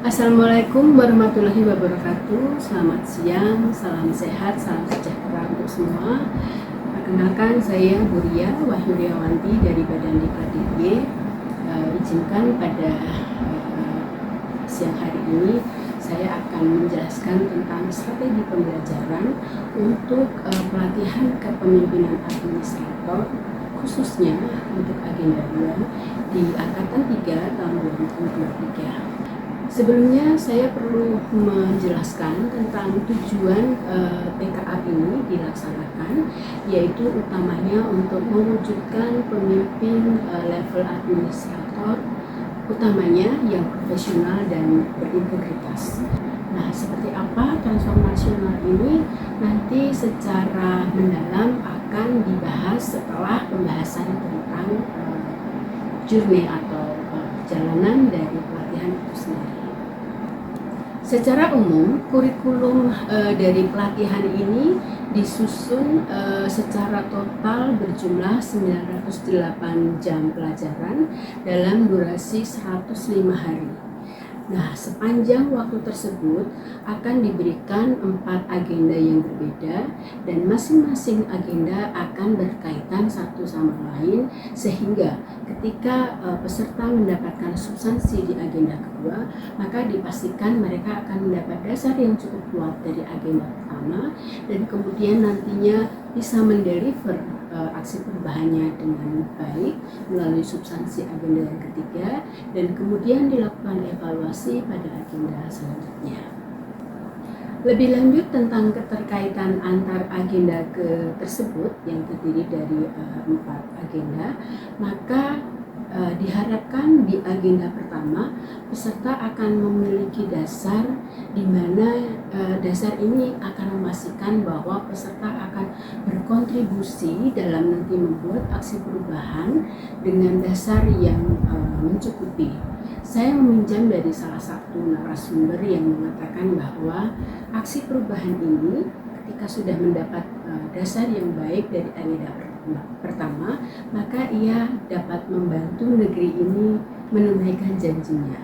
Assalamualaikum warahmatullahi wabarakatuh. Selamat siang, salam sehat, salam sejahtera untuk semua. Perkenalkan, saya Buria Wahyuliawanti dari Badan Diklat DIY. Izinkan pada siang hari ini saya akan menjelaskan tentang strategi pembelajaran untuk pelatihan kepemimpinan administrator, khususnya untuk agenda 2 di Angkatan 3 tahun 2023. Sebelumnya saya perlu menjelaskan tentang tujuan PKA ini dilaksanakan, yaitu utamanya untuk mewujudkan pemimpin level administrator, utamanya yang profesional dan berintegritas. Nah, seperti apa transformasional ini nanti secara mendalam akan dibahas setelah pembahasan tentang journey atau perjalanan dari pelatihan itu sendiri. Secara umum, kurikulum dari pelatihan ini disusun secara total berjumlah 908 jam pelajaran dalam durasi 105 hari. Nah, sepanjang waktu tersebut akan diberikan 4 agenda yang berbeda dan masing-masing agenda akan berkaitan satu sama lain, sehingga ketika peserta mendapatkan substansi di agenda kedua, maka dipastikan mereka akan mendapat dasar yang cukup kuat dari agenda pertama dan kemudian nantinya bisa mendeliver aksi perubahannya dengan baik melalui substansi agenda yang ketiga dan kemudian dilakukan evaluasi pada agenda selanjutnya. Lebih lanjut tentang keterkaitan antar agenda tersebut yang terdiri dari 4 agenda, maka diharapkan di agenda pertama peserta akan memiliki dasar di mana dasar ini akan memastikan bahwa peserta akan berkontribusi dalam nanti membuat aksi perubahan dengan dasar yang mencukupi. Saya meminjam dari salah satu narasumber yang mengatakan bahwa aksi perubahan ini ketika sudah mendapat dasar yang baik dari agenda pertama, maka ia dapat membantu negeri ini menunaikan janjinya.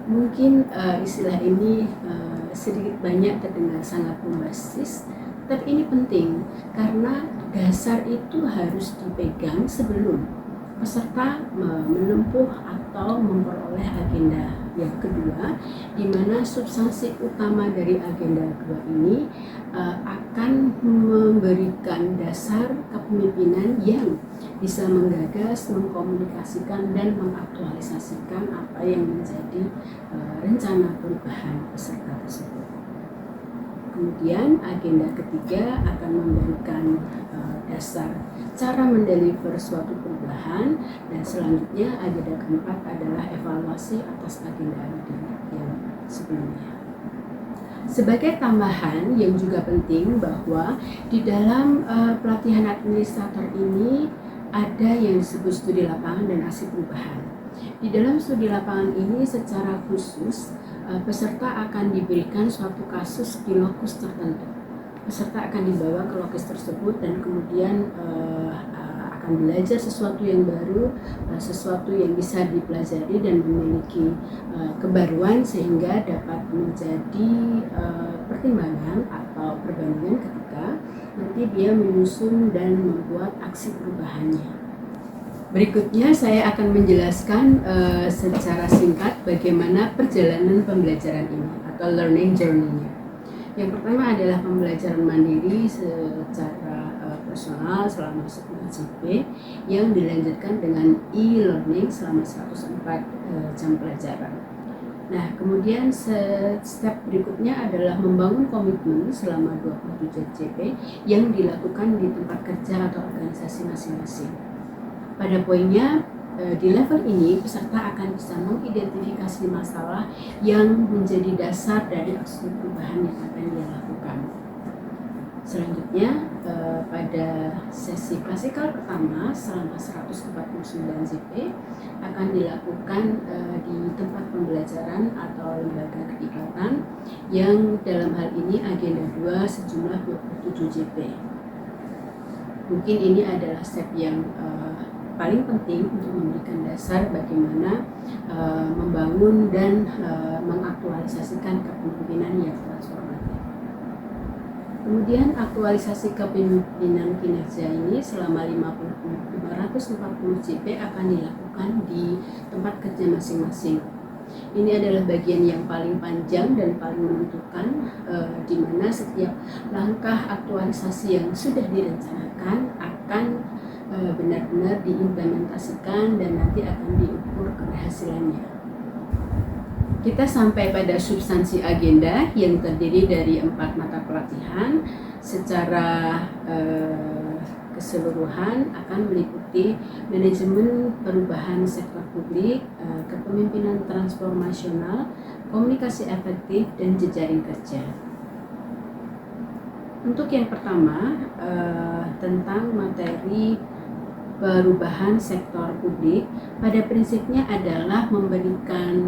Mungkin istilah ini sedikit banyak terdengar sangat bombastis, tapi ini penting karena dasar itu harus dipegang sebelum peserta menempuh atau memperoleh agenda yang kedua, di mana substansi utama dari agenda kedua ini akan memberikan dasar kepemimpinan yang bisa menggagas, mengkomunikasikan, dan mengaktualisasikan apa yang menjadi rencana perubahan peserta tersebut. Kemudian agenda ketiga akan memberikan dasar cara mendeliver suatu perubahan dan selanjutnya agenda keempat adalah evaluasi atas agenda yang sebelumnya. Sebagai tambahan yang juga penting bahwa di dalam pelatihan administrator ini ada yang disebut studi lapangan dan aksi perubahan. Di dalam studi lapangan ini secara khusus peserta akan diberikan suatu kasus di lokus tertentu. Peserta akan dibawa ke lokus tersebut dan kemudian akan belajar sesuatu yang baru, sesuatu yang bisa dipelajari dan memiliki kebaruan sehingga dapat menjadi pertimbangan atau perbandingan ketika nanti dia menyusun dan membuat aksi perubahannya. Berikutnya saya akan menjelaskan secara singkat bagaimana perjalanan pembelajaran ini atau learning journey-nya. Yang pertama adalah pembelajaran mandiri secara personal selama 10 JP yang dilanjutkan dengan e-learning selama 104 jam pelajaran. Nah, kemudian step berikutnya adalah membangun komitmen selama 27 JP yang dilakukan di tempat kerja atau organisasi masing-masing. Pada poinnya, di level ini peserta akan bisa mengidentifikasi masalah yang menjadi dasar dari aksi perubahan yang akan dia lakukan. Selanjutnya, pada sesi klasikal pertama selama 149 JP akan dilakukan di tempat pembelajaran atau lembaga kediklatan yang dalam hal ini agenda 2 sejumlah 27 JP. Mungkin ini adalah step yang paling penting untuk memberikan dasar bagaimana membangun dan mengaktualisasikan kepemimpinan yang transformatif. Kemudian aktualisasi kepemimpinan kinerja ini selama 540 JP akan dilakukan di tempat kerja masing-masing. Ini adalah bagian yang paling panjang dan paling menentukan, di mana setiap langkah aktualisasi yang sudah direncanakan akan benar-benar diimplementasikan dan nanti akan diukur keberhasilannya. Kita sampai pada substansi agenda yang terdiri dari 4 mata pelatihan. Secara keseluruhan akan meliputi manajemen perubahan sektor publik, kepemimpinan transformasional, komunikasi efektif, dan jejaring kerja. Untuk yang pertama, tentang materi perubahan sektor publik, pada prinsipnya adalah memberikan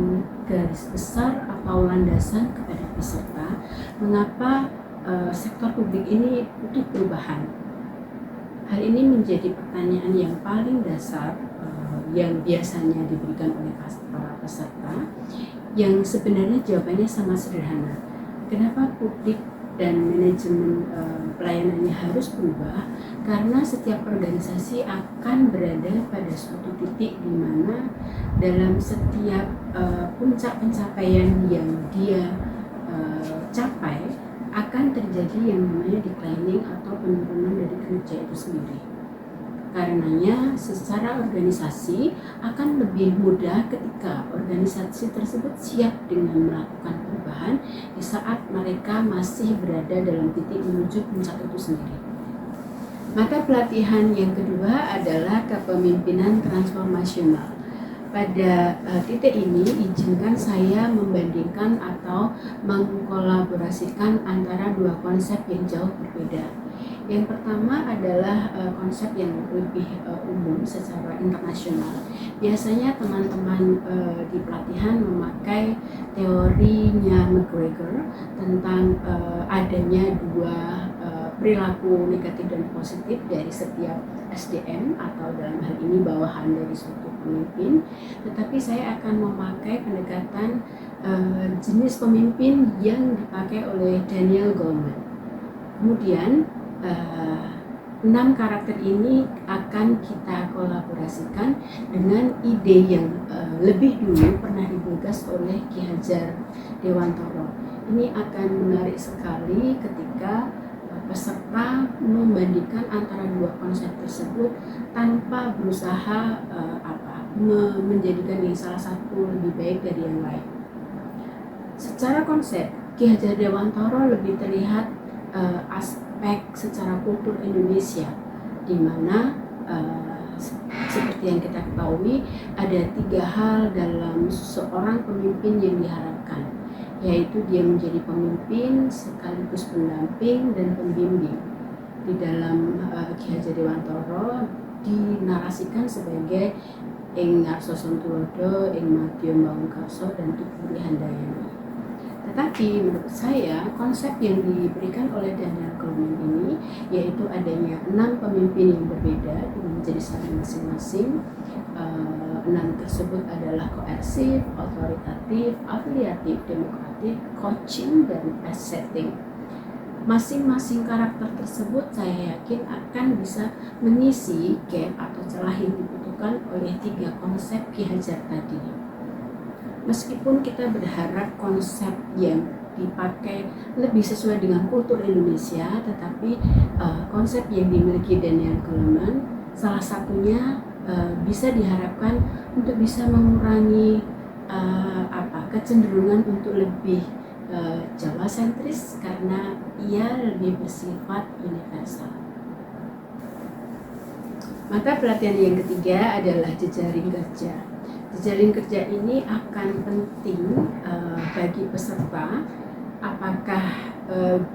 garis besar atau landasan kepada peserta mengapa sektor publik ini butuh perubahan. Hal ini menjadi pertanyaan yang paling dasar yang biasanya diberikan oleh para peserta, yang sebenarnya jawabannya sangat sederhana. Kenapa publik dan manajemen pelayanannya harus berubah? Karena setiap organisasi akan berada pada suatu titik di mana dalam setiap puncak pencapaian yang dia capai akan terjadi yang namanya declining atau penurunan dari kinerja itu sendiri. Karenanya secara organisasi akan lebih mudah ketika organisasi tersebut siap dengan melakukan perubahan di saat mereka masih berada dalam titik menuju puncak itu sendiri. Mata pelatihan yang kedua adalah kepemimpinan transformasional. Pada titik ini izinkan saya membandingkan atau mengkolaborasikan antara dua konsep yang jauh berbeda. Yang pertama adalah konsep yang lebih umum secara internasional. Biasanya teman-teman di pelatihan memakai teorinya McGregor tentang adanya dua perilaku negatif dan positif dari setiap SDM atau dalam hal ini bawahan dari suatu pemimpin. Tetapi saya akan memakai pendekatan jenis pemimpin yang dipakai oleh Daniel Goleman. Kemudian 6 karakter ini akan kita kolaborasikan dengan ide yang lebih dulu pernah digagas oleh Ki Hajar Dewantoro. Ini akan menarik sekali ketika peserta membandingkan antara dua konsep tersebut tanpa berusaha menjadikan yang salah satu lebih baik dari yang lain. Secara konsep, Ki Hajar Dewantoro lebih terlihat aspek secara kultur Indonesia, di mana seperti yang kita ketahui ada 3 hal dalam seorang pemimpin yang diharapkan, yaitu dia menjadi pemimpin sekaligus pendamping dan pembimbing. Di dalam Ki Hajar Dewantoro dinarasikan sebagai Ing Arso Tulodo, Ing Madya Mbangkarso, dan Tupuri Handayani. Tetapi menurut saya konsep yang diberikan oleh Daniel Goleman ini yaitu adanya 6 pemimpin yang berbeda dengan jenis masing-masing. 6 tersebut adalah koersif, otoritatif, afiliatif, demokratik, coaching, dan pace setting. Masing-masing karakter tersebut saya yakin akan bisa mengisi gap atau celah yang dibutuhkan oleh 3 konsep Ki Hajar tadi. Meskipun kita berharap konsep yang dipakai lebih sesuai dengan kultur Indonesia, tetapi konsep yang dimiliki Daniel Goleman salah satunya bisa diharapkan untuk bisa mengurangi kecenderungan untuk lebih Jawa sentris karena ia lebih bersifat universal. Mata pelatihan yang ketiga adalah jejaring kerja. Jejaring kerja ini akan penting bagi peserta, apakah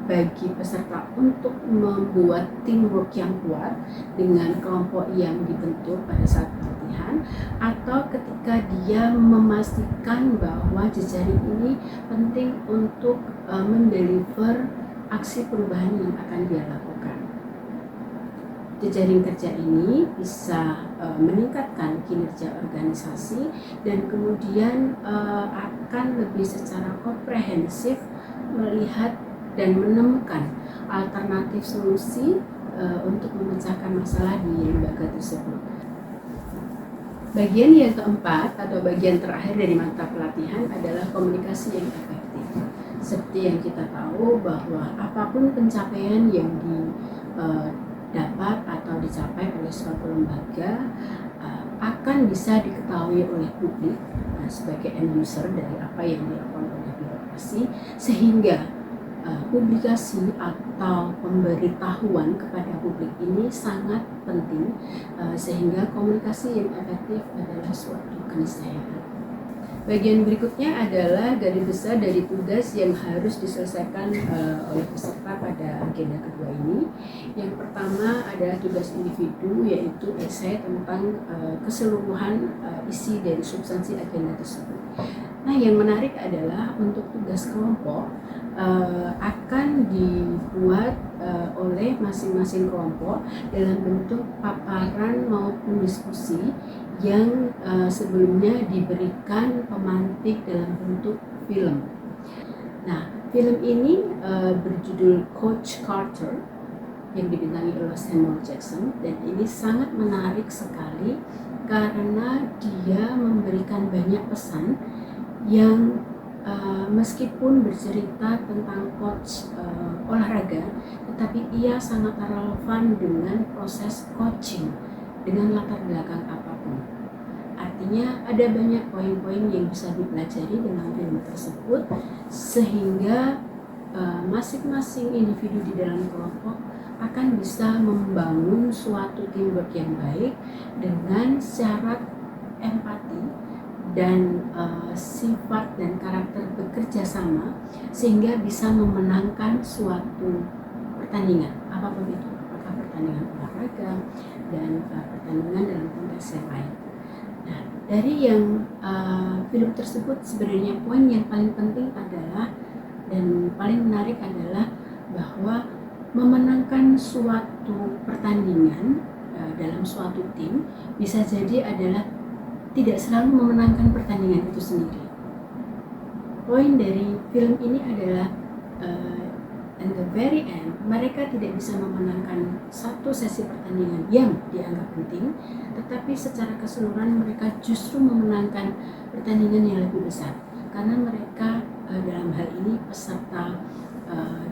bagi peserta untuk membuat teamwork yang kuat dengan kelompok yang dibentuk pada saat pelatihan, atau ketika dia memastikan bahwa jejaring ini penting untuk mendeliver aksi perubahan yang akan dia lakukan. jejaring kerja ini bisa meningkatkan kinerja organisasi dan kemudian akan lebih secara komprehensif melihat dan menemukan alternatif solusi untuk memecahkan masalah di lembaga tersebut. Bagian yang keempat atau bagian terakhir dari mata pelatihan adalah komunikasi yang efektif. Seperti yang kita tahu bahwa apapun pencapaian yang didapat atau dicapai oleh suatu lembaga akan bisa diketahui oleh publik sebagai end user dari apa yang dilakukan oleh birokrasi, sehingga publikasi atau pemberitahuan kepada publik ini sangat penting, sehingga komunikasi yang efektif adalah suatu keniscayaan. Bagian berikutnya adalah garis besar dari tugas yang harus diselesaikan oleh peserta pada agenda kedua ini. Yang pertama adalah tugas individu, yaitu esai tentang keseluruhan isi dari substansi agenda tersebut. Nah, yang menarik adalah untuk tugas kelompok akan dibuat oleh masing-masing kelompok dalam bentuk paparan maupun diskusi yang sebelumnya diberikan pemantik dalam bentuk film. Nah, film ini berjudul Coach Carter yang dibintangi oleh Samuel Jackson, dan ini sangat menarik sekali karena dia memberikan banyak pesan yang meskipun bercerita tentang coach olahraga, tetapi ia sangat relevan dengan proses coaching dengan latar belakang apapun. Artinya ada banyak poin-poin yang bisa dipelajari dalam film tersebut, sehingga masing-masing individu di dalam kelompok akan bisa membangun suatu teamwork yang baik dengan syarat empati dan sifat dan karakter bekerja sama, sehingga bisa memenangkan suatu pertandingan apapun itu, apakah pertandingan olahraga dan pertandingan dalam konteks yang lain. Nah, dari yang film tersebut sebenarnya poin yang paling penting adalah dan paling menarik adalah bahwa memenangkan suatu pertandingan dalam suatu tim bisa jadi adalah tidak selalu memenangkan pertandingan itu sendiri. Poin dari film ini adalah at the very end, mereka tidak bisa memenangkan satu sesi pertandingan yang dianggap penting, tetapi secara keseluruhan mereka justru memenangkan pertandingan yang lebih besar, karena mereka dalam hal ini peserta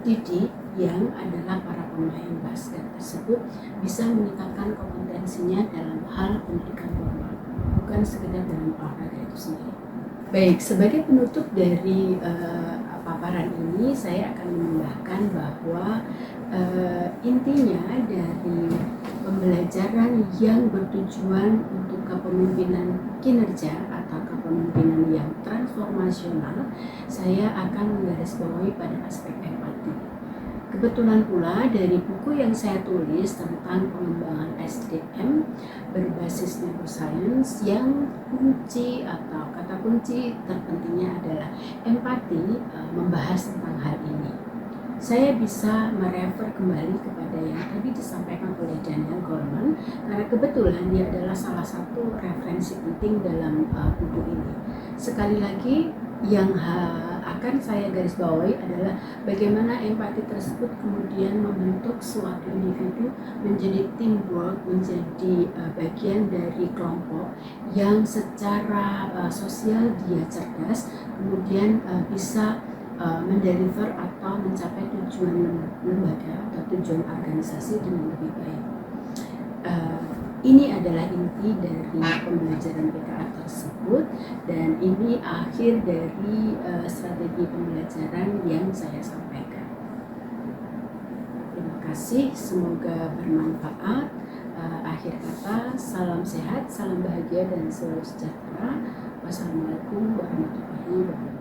didik yang adalah para pemain basket tersebut bisa meningkatkan kompetensinya dalam hal pendidikan formal, bukan sekedar dalam olahraga itu sendiri. Baik, sebagai penutup dari paparan ini, saya akan menambahkan bahwa intinya dari pembelajaran yang bertujuan untuk kepemimpinan kinerja atau kepemimpinan yang transformasional, saya akan menggarisbawahi pada aspek empati. Kebetulan pula dari buku yang saya tulis tentang pengembangan SDM berbasis neuroscience, yang kunci atau kata kunci terpentingnya adalah empati, membahas tentang hal ini. Saya bisa merefer kembali kepada yang tadi disampaikan oleh Daniel Goleman, karena kebetulan dia adalah salah satu referensi penting dalam buku ini. Sekali lagi, yang akan saya garis bawahi adalah bagaimana empati tersebut kemudian membentuk suatu individu menjadi teamwork, menjadi bagian dari kelompok yang secara sosial dia cerdas, kemudian bisa mendeliver atau mencapai tujuan lembaga atau tujuan organisasi dengan lebih baik. Ini adalah inti dari pembelajaran PKA tersebut, dan ini akhir dari strategi pembelajaran yang saya sampaikan. Terima kasih, semoga bermanfaat. Akhir kata, salam sehat, salam bahagia, dan selalu sejahtera. Wassalamualaikum warahmatullahi wabarakatuh.